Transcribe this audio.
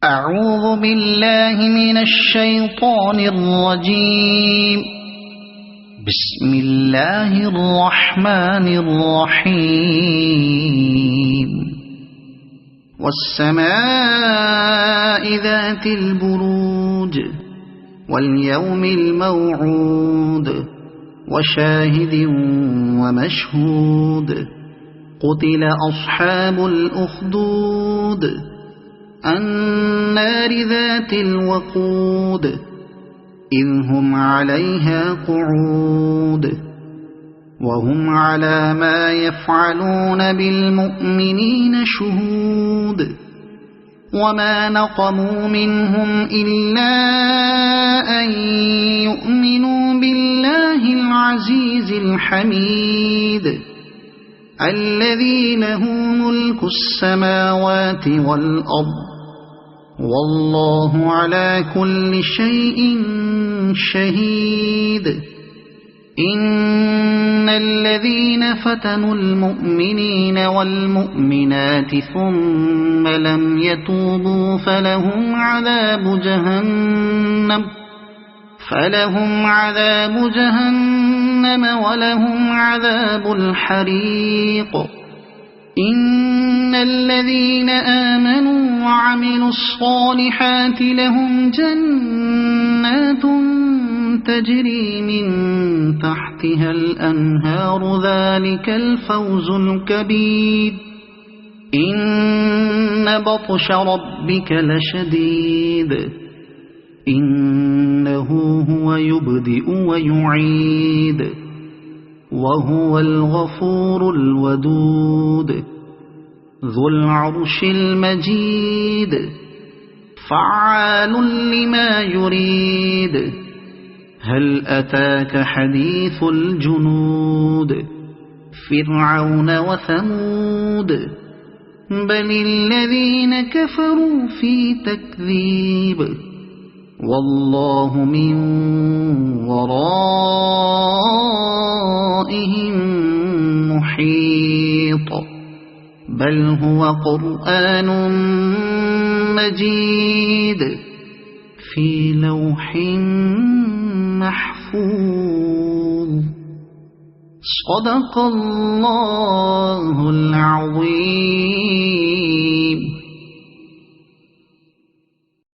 أعوذ بالله من الشيطان الرجيم. بسم الله الرحمن الرحيم. والسماء ذات البروج واليوم الموعود وشاهد ومشهود. قتل أصحاب الأخدود النار ذات الوقود إذ هم عليها قعود وهم على ما يفعلون بالمؤمنين شهود. وما نقموا منهم إلا أن يؤمنوا بالله العزيز الحميد الذي له ملك السماوات والأرض والله على كل شيء شهيد. إن الذين فتنوا المؤمنين والمؤمنات ثم لم يتوبوا فلهم عذاب جهنم ولهم عذاب الحريق. إن الذين آمنوا وعملوا الصالحات لهم جنات تجري من تحتها الأنهار ذلك الفوز الكبير. إن بطش ربك لشديد إنه هو يبدئ ويعيد وهو الغفور الودود ذو العرش المجيد فعال لما يريد. هل أتاك حديث الجنود فرعون وثمود بل الذين كفروا في تكذيب والله من ورائهم محيط. بل هو قرآن مجيد في لوح محفوظ. صدق الله العظيم.